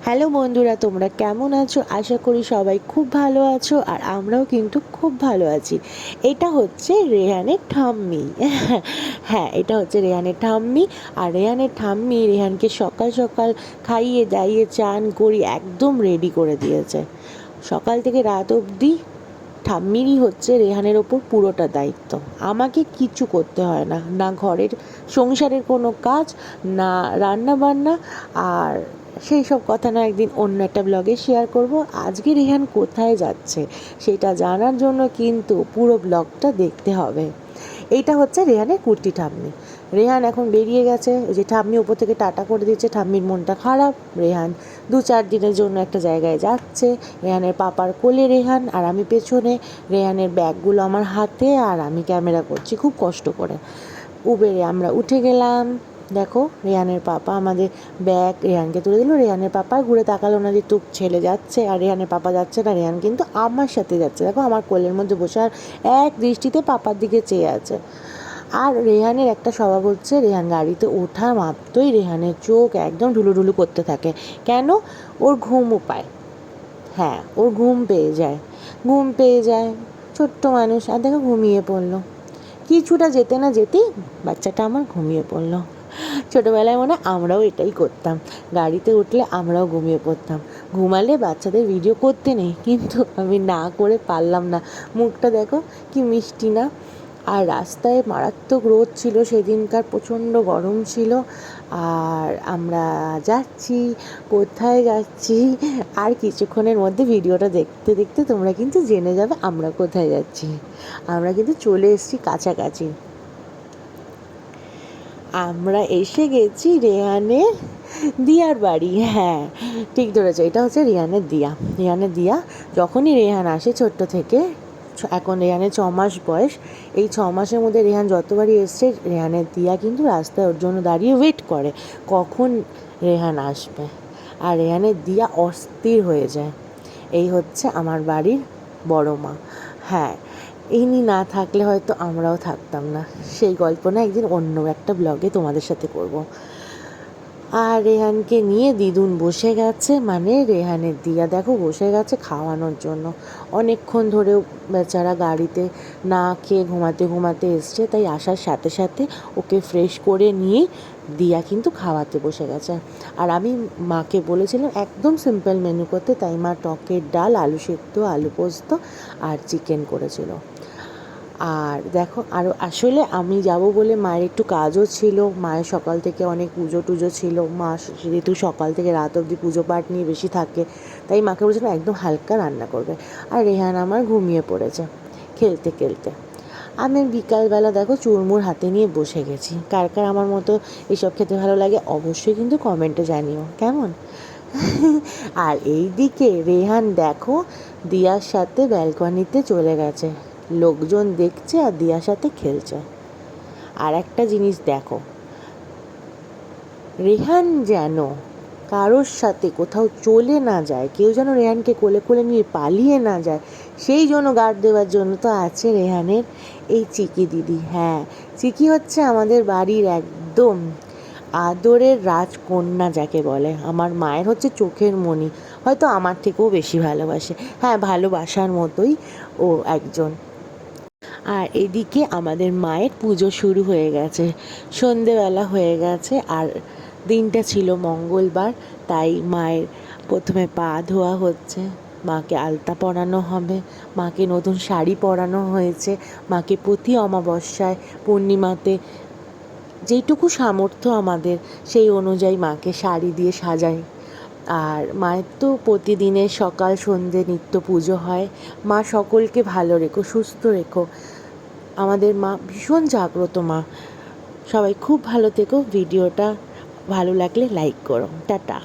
Hello বন্ধুরা, তোমরা কেমন আছো? আশা করি সবাই খুব ভালো আছো, আর আমরাও কিন্তু খুব ভালো আছি। এটা হচ্ছে রেহানের ঠাম্মি। হ্যাঁ, এটা হচ্ছে রেহানের ঠাম্মি। আর রেহানের ঠাম্মি রেহানকে সকাল সকাল খাইয়ে দাইয়ে চান করি একদম রেডি করে দিয়েছে। সকাল থেকে রাত অবধি ঠাম্মিরই হচ্ছে রেহানের ওপর পুরোটা দায়িত্ব। আমাকে কিচ্ছু করতে হয় না, না ঘরের সংসারের কোনো কাজ, না রান্না বান্না। আর সেই সব কথা না একদিন অন্য একটা ব্লগে শেয়ার করব। আজকে রেহান কোথায় যাচ্ছে সেটা জানার জন্য কিন্তু পুরো ব্লগটা দেখতে হবে। এইটা হচ্ছে রেহানের কুর্তি ঠাম্মি। রেহান এখন বেরিয়ে গেছে, ওই যে ঠাম্মি ওপর থেকে টাটা করে দিচ্ছে। ঠাম্মির মনটা খারাপ। রেহান 2-4 দিনের জন্য একটা জায়গায় যাচ্ছে। রেহানের পাপার কোলে রেহান, আর আমি পেছনে। রেহানের ব্যাগগুলো আমার হাতে, আর আমি ক্যামেরা করছি খুব কষ্ট করে। উবেরে আমরা উঠে গেলাম। দেখো, রেহানের পাপা আমাদের ব্যাগ রেহানকে তুলে দিল। রেহানের পাপা ঘুরে তাকালো না যে তোর ছেলে যাচ্ছে, আর রেহানের পাপা যাচ্ছে না। রেহান কিন্তু আমার সাথে যাচ্ছে। দেখো, আমার কোলের মধ্যে বসে আর এক দৃষ্টিতে পাপার দিকে চেয়ে আছে। আর রেহানের একটা স্বভাব হচ্ছে, রেহান গাড়িতে ওঠা মাত্রই রেহানের চোখ একদম ঢুলুঢুলু করতে থাকে। কেন? ওর ঘুমও পায়। হ্যাঁ, ওর ঘুম পেয়ে যায়। ছোট্ট মানুষ, আর দেখো ঘুমিয়ে পড়লো। কিছুটা যেতে না যেতেই বাচ্চাটা আমার ঘুমিয়ে পড়লো। ছোটোবেলায় মনে আমরাও এটাই করতাম, গাড়িতে উঠলে আমরাও ঘুমিয়ে পড়তাম। ঘুমালে বাচ্চাদের ভিডিও করতে নেই, কিন্তু আমি না করে পারলাম না। মুখটা দেখো কি মিষ্টি না। আর রাস্তায় মারাত্মক রোদ ছিল সেদিনকার, প্রচণ্ড গরম ছিল। আর আমরা যাচ্ছি, কোথায় যাচ্ছি আর কিছুক্ষণের মধ্যে ভিডিওটা দেখতে দেখতে তোমরা কিন্তু জেনে যাবে আমরা কোথায় যাচ্ছি। আমরা কিন্তু চলে এসেছি কাছাকাছি। আমরা এসে গেছি রেহানের দিয়ার বাড়ি। হ্যাঁ, ঠিক ধরেছে, এটা হচ্ছে রেহানের দিয়া। রেহানের দিয়া যখনই রেহান আসে ছোট্ট থেকে, এখন রেহানের 6 মাস বয়স। এই 6 মাসের মধ্যে রেহান যতবারই এসছে, রেহানের দিয়া কিন্তু রাস্তায় ওর জন্য দাঁড়িয়ে ওয়েট করে কখন রেহান আসবে। আর রেহানের দিয়া অস্থির হয়ে যায়। এই হচ্ছে আমার বাড়ির বড় মা। হ্যাঁ, ইনি না থাকলে হয়তো আমরাও থাকতাম না। সেই গল্প না একদিন অন্য একটা ব্লগে তোমাদের সাথে করব। আর রেহানকে নিয়ে দিদুন বসে গেছে, মানে রেহানের দিয়া দেখো বসে গেছে খাওয়ানোর জন্য। অনেকক্ষণ ধরেও বেচারা গাড়িতে না খেয়ে ঘুমাতে ঘুমাতে এসছে, তাই আসার সাথে সাথে ওকে ফ্রেশ করে নিয়েই দিয়া কিন্তু খাওয়াতে বসে গেছে। আর আমি মাকে বলেছিলাম একদম সিম্পল মেনু করতে, তাই মা টকের ডাল, আলু সেদ্ধ, আলু পোস্ত আর চিকেন করেছিল। আর দেখো, আরও আসলে আমি যাব বলে মায়ের একটু কাজও ছিল। মায়ের সকাল থেকে অনেক পুজো টুজো ছিল। মা যেহেতু সকাল থেকে রাত অবধি পুজো পাঠ নিয়ে বেশি থাকে, তাই মাকে বলেছিলাম একদম হালকা রান্না করবে। আর রেহান আমার ঘুমিয়ে পড়েছে খেলতে খেলতে। আমি বিকালবেলা দেখো চুরমুর হাতে নিয়ে বসে গেছি। কার কার আমার মতো এসব খেতে ভালো লাগে অবশ্যই কিন্তু কমেন্টে জানিও কেমন। আর এই দিকে রেহান দেখো দিয়ার সাথে ব্যালকনিতে চলে গেছে। লোকজন দেখছে আর দিয়ার সাথে খেলছে। আর একটা জিনিস দেখো, রেহান যেন কারোর সাথে কোথাও চলে না যায়, কেউ যেন রেহানকে কোলে কোলে নিয়ে পালিয়ে না যায়, সেই জন্য গার্ড দেওয়ার জন্য তো আছে রেহানের এই চিকি দিদি। হ্যাঁ, চিকি হচ্ছে আমাদের বাড়ির একদম আদরের রাজকন্যা যাকে বলে। আমার মায়ের হচ্ছে চোখের মণি, হয়তো আমার থেকেও বেশি ভালোবাসে। হ্যাঁ, ভালোবাসার মতোই ও একজন। আর এদিকে আমাদের মায়ের পুজো শুরু হয়ে গেছে, সন্ধেবেলা হয়ে গেছে। আর দিনটা ছিল মঙ্গলবার, তাই মায়ের প্রথমে পা ধোয়া হচ্ছে, মাকে আলতা পরানো হবে, মাকে নতুন শাড়ি পরানো হয়েছে। মাকে প্রতি অমাবস্যায় পূর্ণিমাতে যেইটুকু সামর্থ্য আমাদের, সেই অনুযায়ী মাকে শাড়ি দিয়ে সাজাই। আর মায়ের তো প্রতিদিনের সকাল সন্ধে নিত্য পুজো হয়। মা সকলকে ভালো রেখো, সুস্থ রেখো। আমাদের মা ভীষণ জাগ্রত মা। সবাই খুব ভালো থেকো। ভিডিওটা ভালো লাগলে লাইক করো। টাটা।